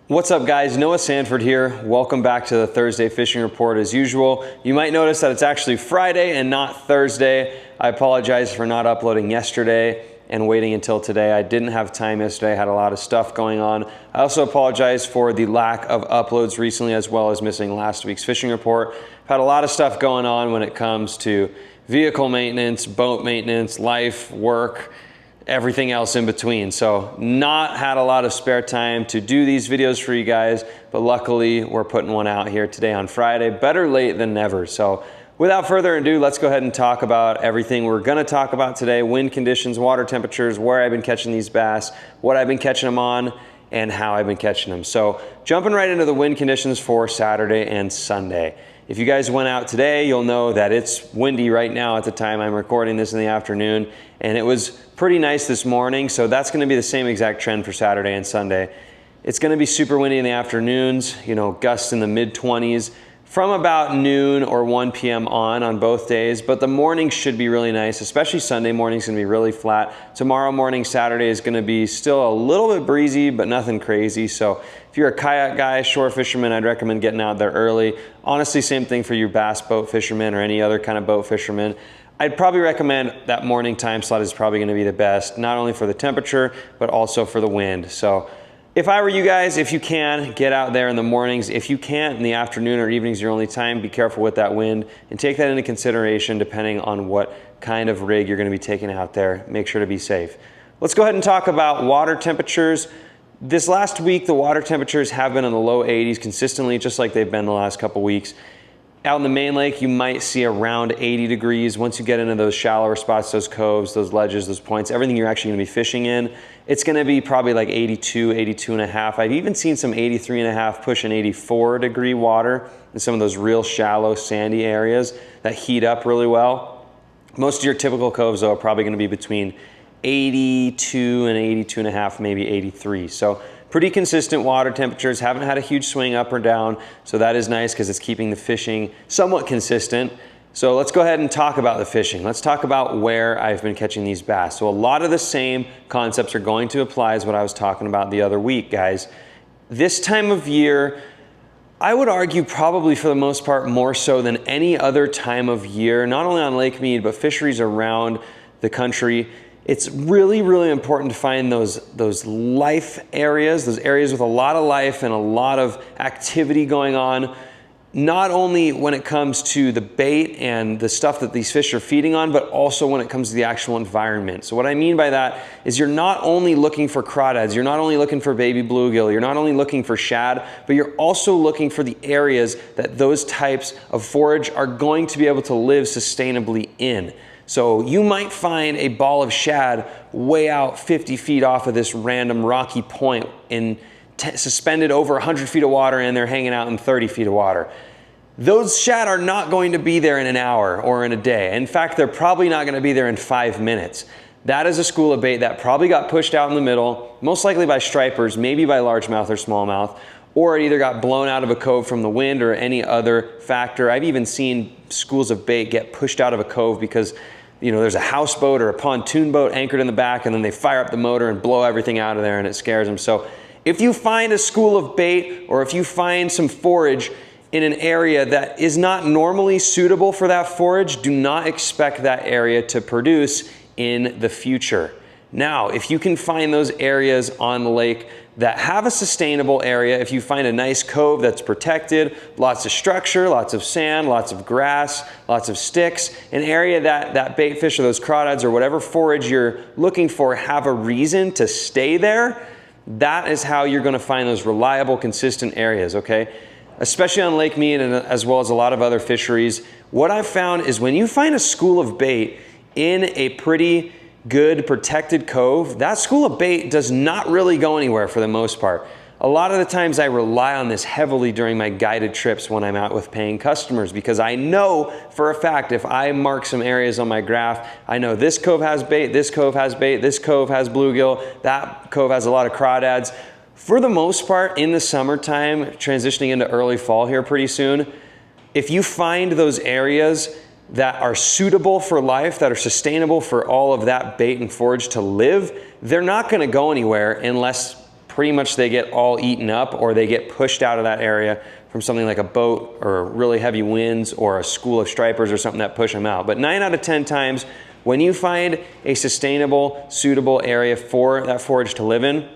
What's up guys, Noah Sanford here. Welcome back to the Thursday Fishing Report as usual. You might notice that it's actually Friday and not Thursday. I apologize for not uploading yesterday and waiting until today. I didn't have time yesterday, I had a lot of stuff going on. I also apologize for the lack of uploads recently as well as missing last week's fishing report. I've had a lot of stuff going on when it comes to vehicle maintenance, boat maintenance, life, work, everything else in between. So not had a lot of spare time to do these videos for you guys, but luckily we're putting one out here today on Friday. Better late than never. So without further ado, let's go ahead and talk about everything we're gonna talk about today: wind conditions, water temperatures, where I've been catching these bass, what I've been catching them on, and how I've been catching them. So jumping right into the wind conditions for Saturday and Sunday. If you guys went out today, you'll know that it's windy right now at the time I'm recording this in the afternoon, and it was pretty nice this morning, so that's gonna be the same exact trend for Saturday and Sunday. It's gonna be super windy in the afternoons, you know, gusts in the mid-20s from about noon or 1 p.m. on both days, but the morning should be really nice, especially Sunday morning's gonna be really flat. Tomorrow morning, Saturday, is gonna be still a little bit breezy, but nothing crazy. So if you're a kayak guy, shore fisherman, I'd recommend getting out there early. Honestly, same thing for you bass boat fishermen or any other kind of boat fishermen. I'd probably recommend that morning time slot is probably gonna be the best, not only for the temperature, but also for the wind. So if I were you guys, if you can, get out there in the mornings. If you can't, in the afternoon or evening's your only time, be careful with that wind and take that into consideration depending on what kind of rig you're gonna be taking out there. Make sure to be safe. Let's go ahead and talk about water temperatures. This last week, the water temperatures have been in the low 80s consistently, just like they've been the last couple weeks. Out in the main lake, you might see around 80 degrees. Once you get into those shallower spots, those coves, those ledges, those points, everything you're actually gonna be fishing in, it's gonna be probably like 82, 82 and a half. I've even seen some 83 and a half pushing 84 degree water in some of those real shallow, sandy areas that heat up really well. Most of your typical coves, though, are probably gonna be between 82 and 82 and a half, maybe 83. So pretty consistent water temperatures, haven't had a huge swing up or down, so that is nice because it's keeping the fishing somewhat consistent. So let's go ahead and talk about the fishing. Let's talk about where I've been catching these bass. So a lot of the same concepts are going to apply as what I was talking about the other week, guys. This time of year, I would argue probably for the most part more so than any other time of year, not only on Lake Mead, but fisheries around the country. It's really, really important to find those life areas, those areas with a lot of life and a lot of activity going on, not only when it comes to the bait and the stuff that these fish are feeding on, but also when it comes to the actual environment. So what I mean by that is you're not only looking for crawdads, you're not only looking for baby bluegill, you're not only looking for shad, but you're also looking for the areas that those types of forage are going to be able to live sustainably in. So you might find a ball of shad way out 50 feet off of this random rocky point suspended over 100 feet of water, and they're hanging out in 30 feet of water. Those shad are not going to be there in an hour or in a day. In fact, they're probably not going to be there in 5 minutes. That is a school of bait that probably got pushed out in the middle, most likely by stripers, maybe by largemouth or smallmouth, or it either got blown out of a cove from the wind or any other factor. I've even seen schools of bait get pushed out of a cove because, you know, there's a houseboat or a pontoon boat anchored in the back, and then they fire up the motor and blow everything out of there, and it scares them. So if you find a school of bait, or if you find some forage in an area that is not normally suitable for that forage, do not expect that area to produce in the future. Now, if you can find those areas on the lake that have a sustainable area, if you find a nice cove that's protected, lots of structure, lots of sand, lots of grass, lots of sticks, an area that bait fish or those crawdads or whatever forage you're looking for have a reason to stay there, that is how you're gonna find those reliable, consistent areas, okay? Especially on Lake Mead and as well as a lot of other fisheries. What I've found is when you find a school of bait in a pretty good protected cove, that school of bait does not really go anywhere for the most part. A lot of the times I rely on this heavily during my guided trips when I'm out with paying customers, because I know for a fact if I mark some areas on my graph, I know this cove has bait, this cove has bait, this cove has bluegill, that cove has a lot of crawdads. For the most part, in the summertime, transitioning into early fall here pretty soon, if you find those areas that are suitable for life, that are sustainable for all of that bait and forage to live, they're not gonna go anywhere unless pretty much they get all eaten up or they get pushed out of that area from something like a boat or really heavy winds or a school of stripers or something that push them out. But 9 out of 10 times, when you find a sustainable, suitable area for that forage to live in,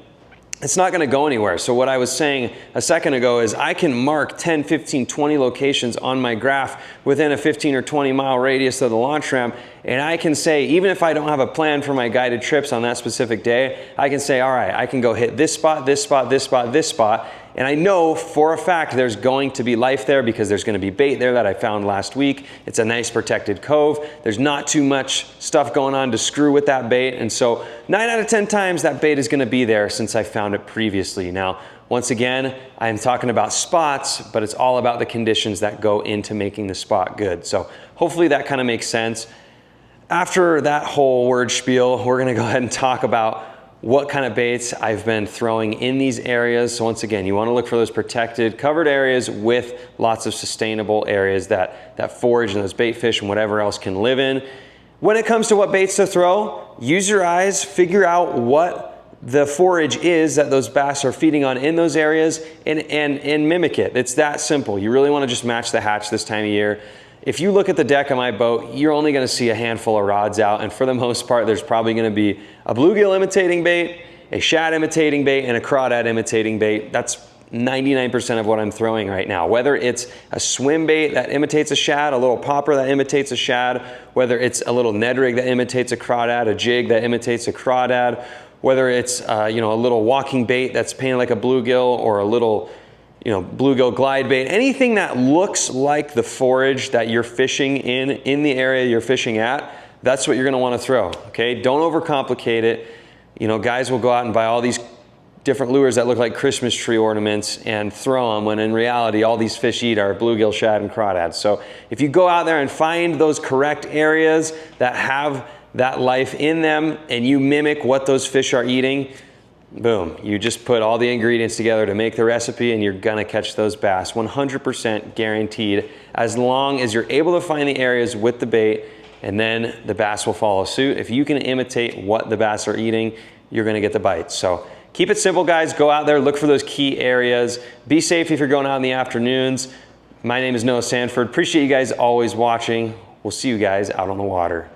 it's not gonna go anywhere. So what I was saying a second ago is I can mark 10, 15, 20 locations on my graph within a 15 or 20 mile radius of the launch ramp. And I can say, even if I don't have a plan for my guided trips on that specific day, I can say, all right, I can go hit this spot, this spot, this spot, this spot. And I know for a fact there's going to be life there because there's gonna be bait there that I found last week. It's a nice protected cove. There's not too much stuff going on to screw with that bait. And so 9 out of 10 times that bait is gonna be there since I found it previously. Now, once again, I'm talking about spots, but it's all about the conditions that go into making the spot good. So hopefully that kind of makes sense. After that whole word spiel, we're gonna go ahead and talk about what kind of baits I've been throwing in these areas. So once again, you wanna look for those protected, covered areas with lots of sustainable areas that forage and those bait fish and whatever else can live in. When it comes to what baits to throw, use your eyes, figure out what the forage is that those bass are feeding on in those areas and mimic it. It's that simple. You really wanna just match the hatch this time of year. If you look at the deck of my boat, you're only gonna see a handful of rods out, and for the most part, there's probably gonna be a bluegill imitating bait, a shad imitating bait, and a crawdad imitating bait. That's 99% of what I'm throwing right now. Whether it's a swim bait that imitates a shad, a little popper that imitates a shad, whether it's a little Ned rig that imitates a crawdad, a jig that imitates a crawdad, whether it's a little walking bait that's painted like a bluegill, or a little bluegill glide bait, anything that looks like the forage that you're fishing in the area you're fishing at, that's what you're gonna wanna throw, okay? Don't overcomplicate it. Guys will go out and buy all these different lures that look like Christmas tree ornaments and throw them, when in reality, all these fish eat are bluegill, shad, and crawdads. So if you go out there and find those correct areas that have that life in them and you mimic what those fish are eating, boom, you just put all the ingredients together to make the recipe and you're gonna catch those bass, 100% guaranteed, as long as you're able to find the areas with the bait, and then the bass will follow suit. If you can imitate what the bass are eating, you're gonna get the bites. So keep it simple, guys. Go out there, look for those key areas. Be safe if you're going out in the afternoons. My name is Noah Sanford. Appreciate you guys always watching. We'll see you guys out on the water.